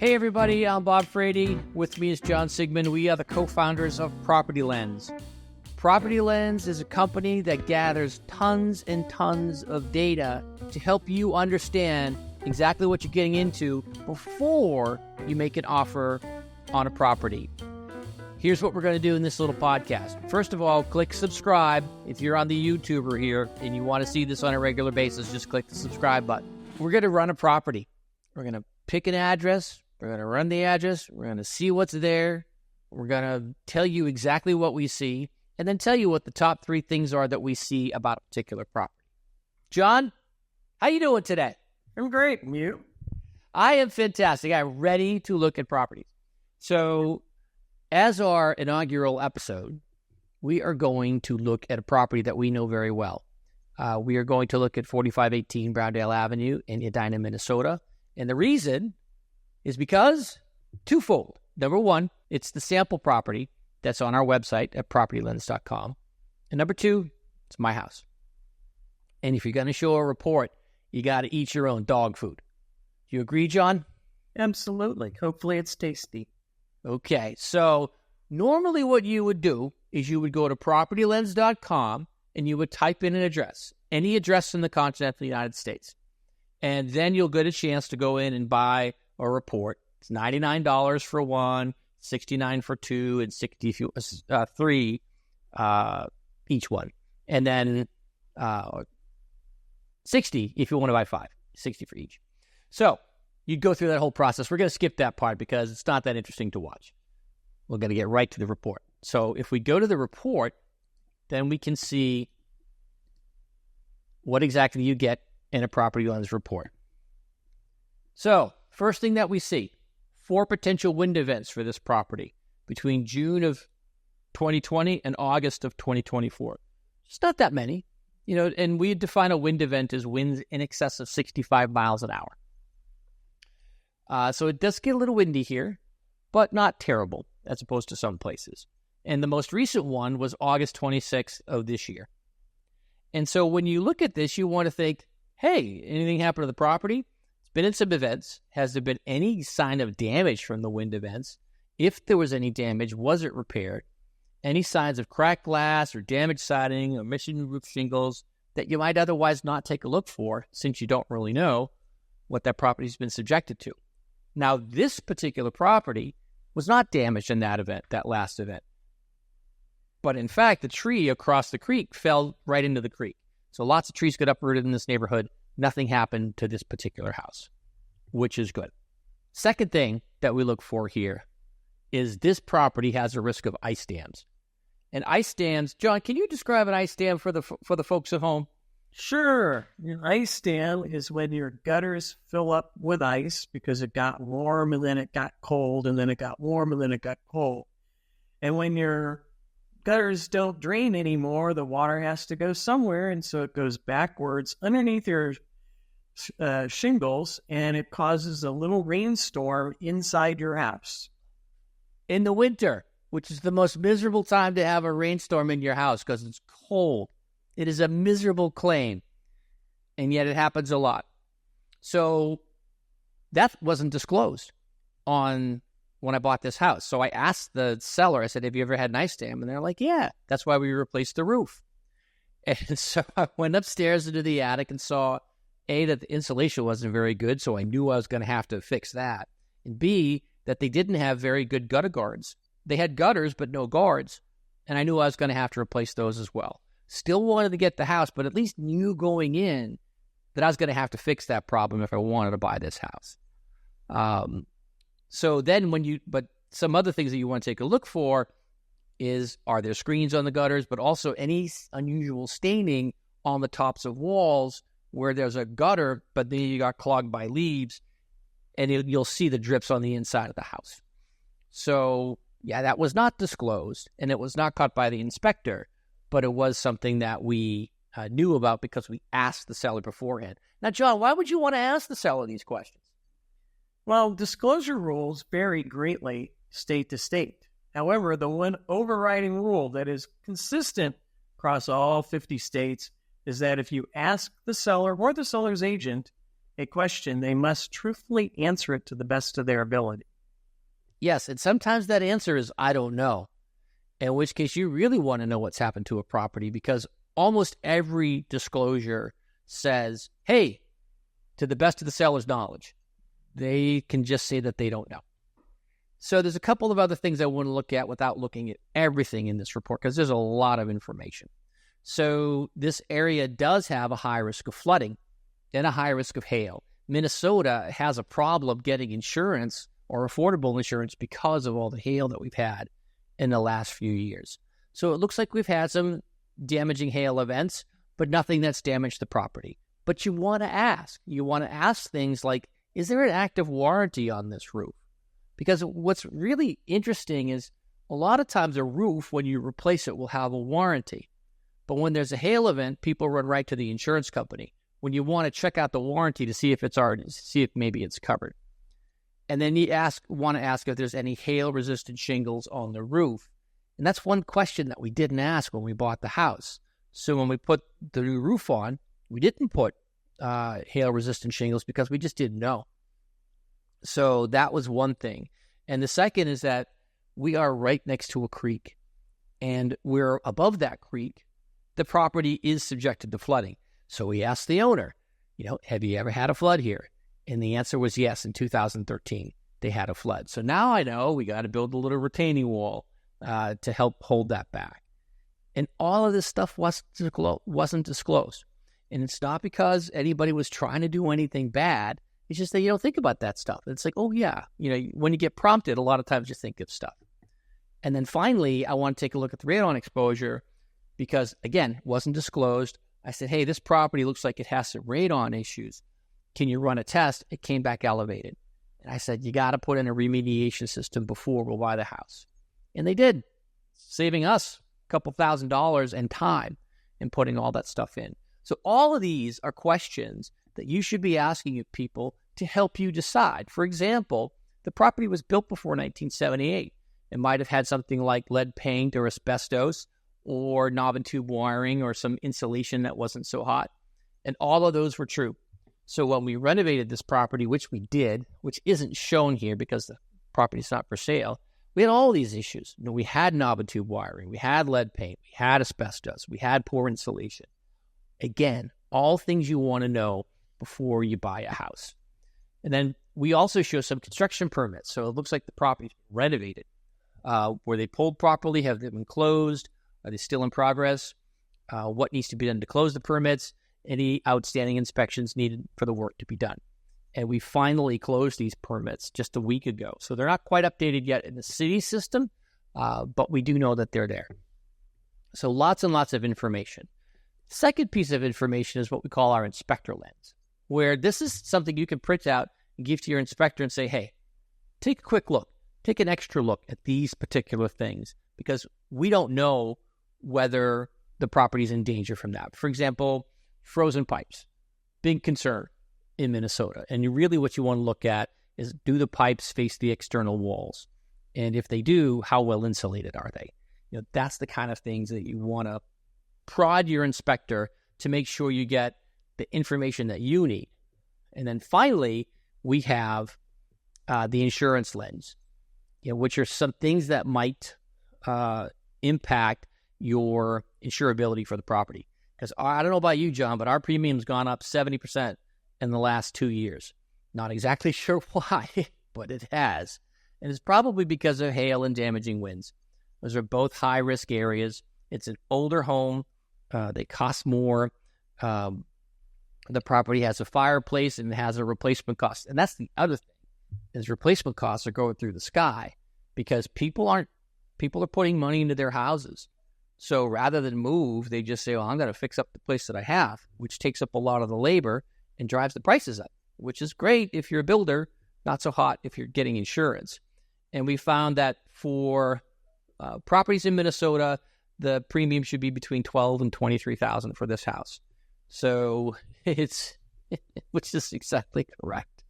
Hey everybody, I'm Bob Frady. With me is John Sigmund. We are the co-founders of PropertyLens. PropertyLens is a company that gathers tons and tons of data to help you understand exactly what you're getting into before you make an offer on a property. Here's what we're going to do in this little podcast. First of all, click subscribe. If you're on the YouTuber here and you want to see this on a regular basis, just click the subscribe button. We're going to run a property. We're going to pick an address. We're going to run the address. We're going to see what's there. We're going to tell you exactly what we see and then tell you what the top 3 things are that we see about a particular property. John, how you doing today? I'm great. And you? I am fantastic. I'm ready to look at properties. So, as our inaugural episode, we are going to look at a property that we know very well. We are going to look at 4518 Browndale Avenue in Edina, Minnesota. And the reason is because twofold. Number one, it's the sample property that's on our website at PropertyLens.com. And number 2, it's my house. And if you're going to show a report, you got to eat your own dog food. You agree, John? Absolutely. Hopefully it's tasty. Okay, so normally what you would do is you would go to PropertyLens.com and you would type in an address, any address in the continental United States. And then you'll get a chance to go in and buy a report. It's $99 for one, $69 for 2, and $60 if you 3 each one. And then $60 if you want to buy 5, $60 for each. So you go through that whole process. We're going to skip that part because it's not that interesting to watch. We're going to get right to the report. So if we go to the report, then we can see what exactly you get in a PropertyLens report. So first thing that we see, 4 potential wind events for this property between June of 2020 and August of 2024. It's not that many, and we define a wind event as winds in excess of 65 miles an hour. So it does get a little windy here, but not terrible as opposed to some places. And the most recent one was August 26th of this year. And so when you look at this, you want to think, hey, anything happened to the property? It's been in some events. Has there been any sign of damage from the wind events? If there was any damage, was it repaired? Any signs of cracked glass or damaged siding or missing roof shingles that you might otherwise not take a look for since you don't really know what that property's been subjected to? Now, this particular property was not damaged in that event, that last event. But in fact, the tree across the creek fell right into the creek. So lots of trees got uprooted in this neighborhood. Nothing happened to this particular house, which is good. Second thing that we look for here is this property has a risk of ice dams. And ice dams, John, can you describe an ice dam for the folks at home? Sure. An ice dam is when your gutters fill up with ice because it got warm and then it got cold and then it got warm and then it got cold. And when your gutters don't drain anymore, the water has to go somewhere, and so it goes backwards underneath your shingles, and it causes a little rainstorm inside your house. In the winter, which is the most miserable time to have a rainstorm in your house because it's cold. It is a miserable claim, and yet it happens a lot. So that wasn't disclosed when I bought this house. So I asked the seller, I said, have you ever had an ice dam? And they're like, yeah, that's why we replaced the roof. And so I went upstairs into the attic and saw, A, that the insulation wasn't very good, so I knew I was going to have to fix that. And B, that they didn't have very good gutter guards. They had gutters, but no guards. And I knew I was going to have to replace those as well. Still wanted to get the house, but at least knew going in that I was going to have to fix that problem if I wanted to buy this house. So then but some other things that you want to take a look for is, are there screens on the gutters, but also any unusual staining on the tops of walls where there's a gutter, but then you got clogged by leaves, and you'll see the drips on the inside of the house. So, yeah, that was not disclosed, and it was not caught by the inspector, but it was something that we knew about because we asked the seller beforehand. Now, John, why would you want to ask the seller these questions? Well, disclosure rules vary greatly state to state. However, the one overriding rule that is consistent across all 50 states is that if you ask the seller or the seller's agent a question, they must truthfully answer it to the best of their ability. Yes, and sometimes that answer is, I don't know, in which case you really want to know what's happened to a property, because almost every disclosure says, hey, to the best of the seller's knowledge. They can just say that they don't know. So there's a couple of other things I want to look at without looking at everything in this report, because there's a lot of information. So this area does have a high risk of flooding and a high risk of hail. Minnesota has a problem getting insurance or affordable insurance because of all the hail that we've had in the last few years. So it looks like we've had some damaging hail events, but nothing that's damaged the property. But you want to ask. You want to ask things like, is there an active warranty on this roof? Because what's really interesting is a lot of times a roof, when you replace it, will have a warranty. But when there's a hail event, people run right to the insurance company when you want to check out the warranty to see if it's already, see if maybe it's covered. And then you want to ask if there's any hail-resistant shingles on the roof. And that's one question that we didn't ask when we bought the house. So when we put the new roof on, we didn't put hail-resistant shingles because we just didn't know. So that was one thing. And the second is that we are right next to a creek, and we're above that creek. The property is subjected to flooding. So we asked the owner, have you ever had a flood here? And the answer was yes. In 2013, they had a flood. So now I know we got to build a little retaining wall to help hold that back. And all of this stuff wasn't disclosed. And it's not because anybody was trying to do anything bad. It's just that you don't think about that stuff. It's like, oh, yeah. When you get prompted, a lot of times you think of stuff. And then finally, I want to take a look at the radon exposure because, again, wasn't disclosed. I said, hey, this property looks like it has some radon issues. Can you run a test? It came back elevated. And I said, you got to put in a remediation system before we'll buy the house. And they did, saving us a couple $1,000s and time in putting all that stuff in. So all of these are questions that you should be asking of people to help you decide. For example, the property was built before 1978. It might have had something like lead paint or asbestos or knob and tube wiring or some insulation that wasn't so hot. And all of those were true. So when we renovated this property, which we did, which isn't shown here because the property's not for sale, we had all these issues. We had knob and tube wiring, we had lead paint, we had asbestos, we had poor insulation. Again, all things you want to know before you buy a house. And then we also show some construction permits. So it looks like the property's renovated. Were they pulled properly? Have they been closed? Are they still in progress? What needs to be done to close the permits? Any outstanding inspections needed for the work to be done. And we finally closed these permits just a week ago. So they're not quite updated yet in the city system, but we do know that they're there. So lots and lots of information. Second piece of information is what we call our inspector lens, where this is something you can print out and give to your inspector and say, hey, take a quick look, take an extra look at these particular things, because we don't know whether the property is in danger from that. For example, frozen pipes, big concern in Minnesota. And really what you want to look at is, do the pipes face the external walls? And if they do, how well insulated are they? That's the kind of things that you want to prod your inspector to make sure you get the information that you need. And then finally, we have the insurance lens, which are some things that might impact your insurability for the property. Because I don't know about you, John, but our premium's gone up 70% in the last 2 years. Not exactly sure why, but it has. And it's probably because of hail and damaging winds. Those are both high-risk areas. It's an older home. They cost more. The property has a fireplace and it has a replacement cost. And that's the other thing, is replacement costs are going through the sky because people are putting money into their houses. So rather than move, they just say, well, I'm going to fix up the place that I have, which takes up a lot of the labor and drives the prices up, which is great if you're a builder, not so hot if you're getting insurance. And we found that for properties in Minnesota, the premium should be between $12,000 and $23,000 for this house. So which is exactly correct.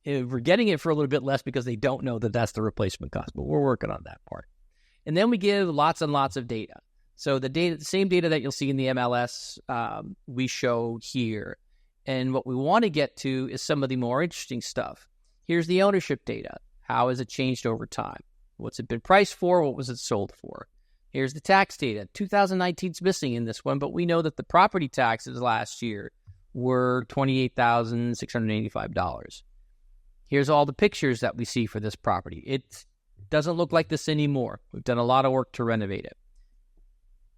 We're getting it for a little bit less because they don't know that that's the replacement cost, but we're working on that part. And then we give lots and lots of data. So the same data that you'll see in the MLS, we show here. And what we want to get to is some of the more interesting stuff. Here's the ownership data. How has it changed over time? What's it been priced for? What was it sold for? Here's the tax data. 2019 is missing in this one, but we know that the property taxes last year were $28,685. Here's all the pictures that we see for this property. It doesn't look like this anymore. We've done a lot of work to renovate it.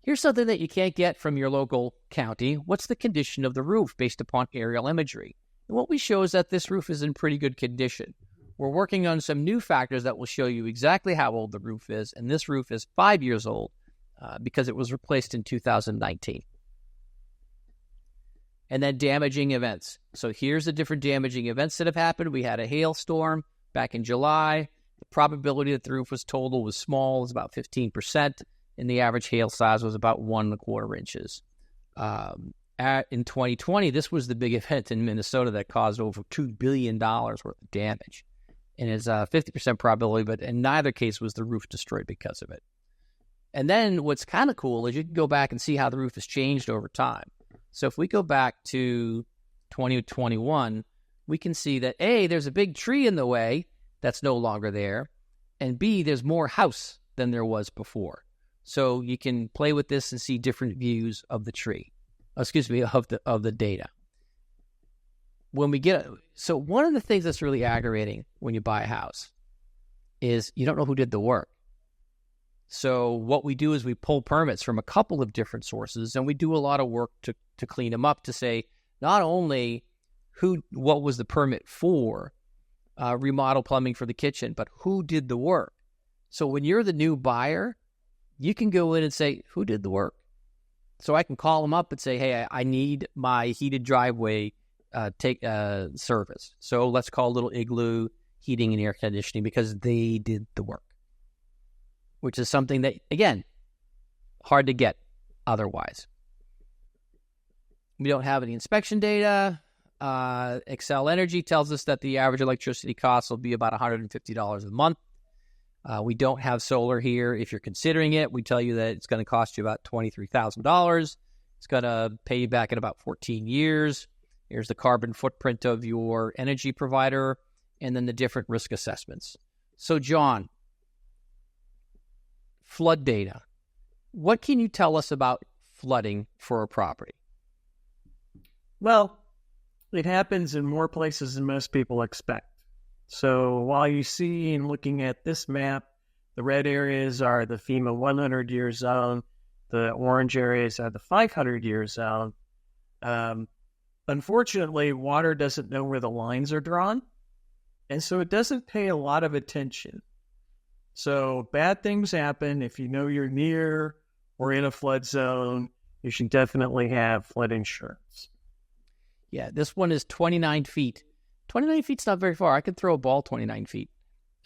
Here's something that you can't get from your local county. What's the condition of the roof based upon aerial imagery? And what we show is that this roof is in pretty good condition. We're working on some new factors that will show you exactly how old the roof is, and this roof is 5 years old because it was replaced in 2019. And then damaging events. So here's the different damaging events that have happened. We had a hailstorm back in July. The probability that the roof was totaled was small, it was about 15%, and the average hail size was about 1.25 inches. In 2020, this was the big event in Minnesota that caused over $2 billion worth of damage. And it's a 50% probability, but in neither case was the roof destroyed because of it. And then what's kind of cool is you can go back and see how the roof has changed over time. So if we go back to 2021, we can see that A, there's a big tree in the way that's no longer there, and B, there's more house than there was before. So you can play with this and see different views of the tree. Of the data. So one of the things that's really aggravating when you buy a house is you don't know who did the work. So what we do is we pull permits from a couple of different sources, and we do a lot of work to clean them up to say not only what was the permit for, remodel plumbing for the kitchen, but who did the work. So when you're the new buyer, you can go in and say, who did the work? So I can call them up and say, hey, I need my heated driveway service. So let's call Little Igloo Heating and Air Conditioning because they did the work, which is something that, again, hard to get otherwise. We don't have any inspection data. Excel Energy tells us that the average electricity cost will be about $150 a month. We don't have solar here. If you're considering it, we tell you that it's going to cost you about $23,000. It's going to pay you back in about 14 years. Here's the carbon footprint of your energy provider, and then the different risk assessments. So, John, flood data. What can you tell us about flooding for a property? Well, it happens in more places than most people expect. So while you see in looking at this map, the red areas are the FEMA 100-year zone, the orange areas are the 500-year zone. Unfortunately, water doesn't know where the lines are drawn, and so it doesn't pay a lot of attention. So bad things happen. If you know you're near or in a flood zone, you should definitely have flood insurance. Yeah, this one is 29 feet. 29 feet's not very far. I could throw a ball 29 feet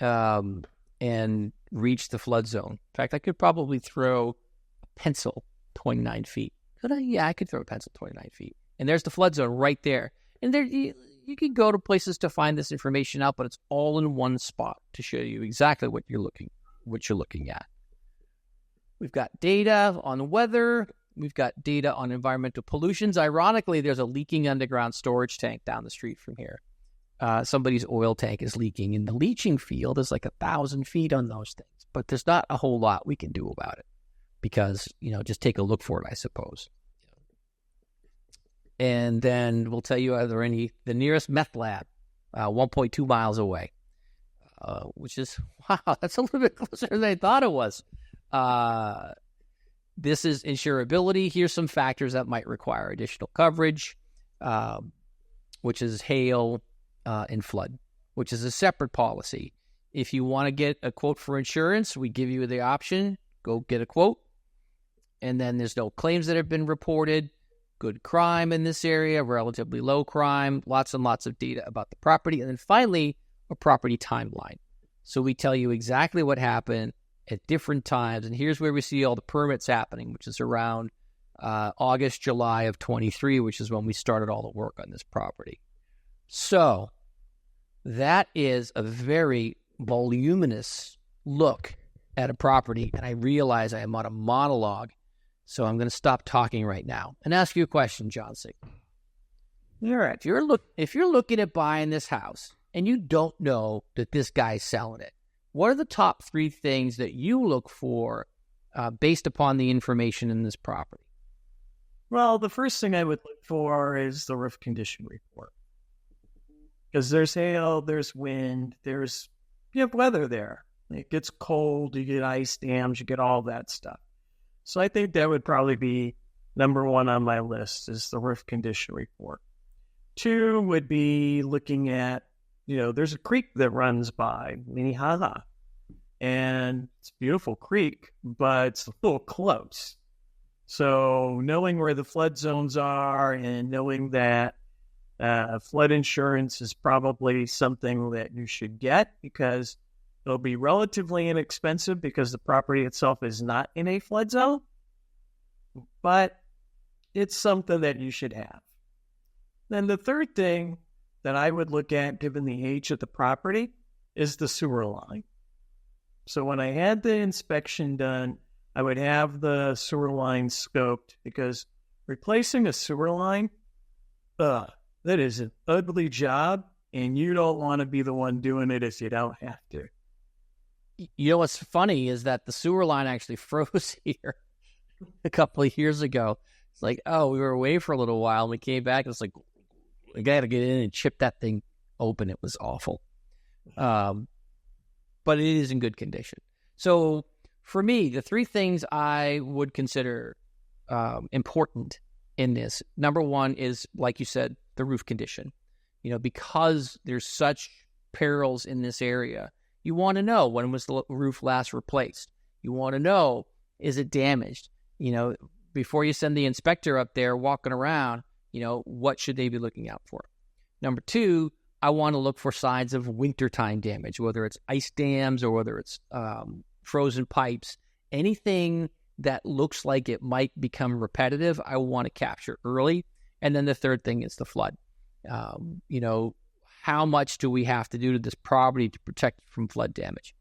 and reach the flood zone. In fact, I could probably throw a pencil 29 feet. Could I? Yeah, I could throw a pencil 29 feet. And there's the flood zone right there. And there you can go to places to find this information out, but it's all in one spot to show you exactly what you're looking at. We've got data on weather. We've got data on environmental pollutions. Ironically, there's a leaking underground storage tank down the street from here. Somebody's oil tank is leaking, and the leaching field is like 1,000 feet on those things. But there's not a whole lot we can do about it because, just take a look for it, I suppose. And then we'll tell you, the nearest meth lab, 1.2 miles away, which is, wow, that's a little bit closer than I thought it was. This is insurability. Here's some factors that might require additional coverage, which is hail, and flood, which is a separate policy. If you want to get a quote for insurance, we give you the option, go get a quote. And then there's no claims that have been reported, good crime in this area, relatively low crime, lots and lots of data about the property. And then finally, a property timeline. So we tell you exactly what happened at different times. And here's where we see all the permits happening, which is around August, July of 23, which is when we started all the work on this property. So that is a very voluminous look at a property, and I realize I am on a monologue, so I'm going to stop talking right now and ask you a question, John Sig. All right. If you're looking at buying this house and you don't know that this guy's selling it, what are the top 3 things that you look for based upon the information in this property? Well, the first thing I would look for is the roof condition report. Because there's hail, there's wind, you have weather there. It gets cold, you get ice dams, you get all that stuff. So I think that would probably be number 1 on my list is the roof condition report. 2 would be looking at, there's a creek that runs by Minnehaha. And it's a beautiful creek, but it's a little close. So knowing where the flood zones are and knowing that flood insurance is probably something that you should get because it'll be relatively inexpensive because the property itself is not in a flood zone, but it's something that you should have. Then the third thing that I would look at, given the age of the property, is the sewer line. So when I had the inspection done, I would have the sewer line scoped because replacing a sewer line, that is an ugly job, and you don't want to be the one doing it if you don't have to. You know what's funny is that the sewer line actually froze here a couple of years ago. It's like, we were away for a little while, and we came back, and it's like, we got to get in and chip that thing open. It was awful. But it is in good condition. So for me, the 3 things I would consider important in this, number 1 is, like you said, the roof condition. Because there's such perils in this area, you want to know, when was the roof last replaced? You want to know, is it damaged? Before you send the inspector up there walking around, what should they be looking out for? Number 2, I want to look for signs of wintertime damage, whether it's ice dams or whether it's frozen pipes. Anything that looks like it might become repetitive, I want to capture early. And then the third thing is the flood. How much do we have to do to this property to protect it from flood damage?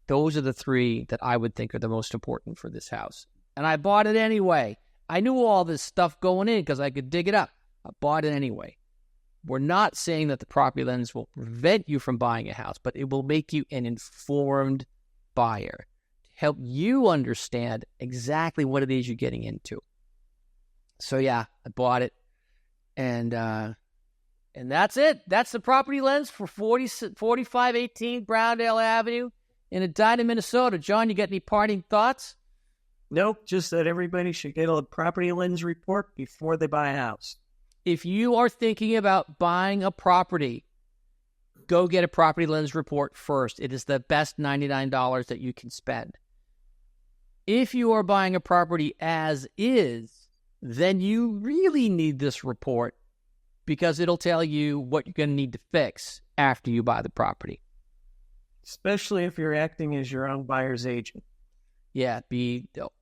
Those are the 3 that I would think are the most important for this house. And I bought it anyway. I knew all this stuff going in because I could dig it up. I bought it anyway. We're not saying that the PropertyLens will prevent you from buying a house, but it will make you an informed buyer to help you understand exactly what it is you're getting into. So yeah, I bought it, and that's it. That's the PropertyLens for 4518 Browndale Avenue in Edina, Minnesota. John, you got any parting thoughts? Nope, just that everybody should get a PropertyLens report before they buy a house. If you are thinking about buying a property, go get a PropertyLens report first. It is the best $99 that you can spend. If you are buying a property as is, then you really need this report because it'll tell you what you're going to need to fix after you buy the property. Especially if you're acting as your own buyer's agent. Yeah,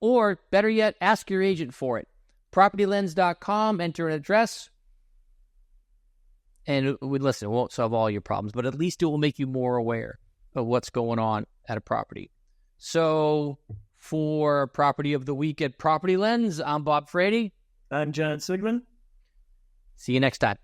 or better yet, ask your agent for it. PropertyLens.com, enter an address, and it won't solve all your problems, but at least it will make you more aware of what's going on at a property. So for Property of the Week at PropertyLens, I'm Bob Frady. I'm John Sigmund. See you next time.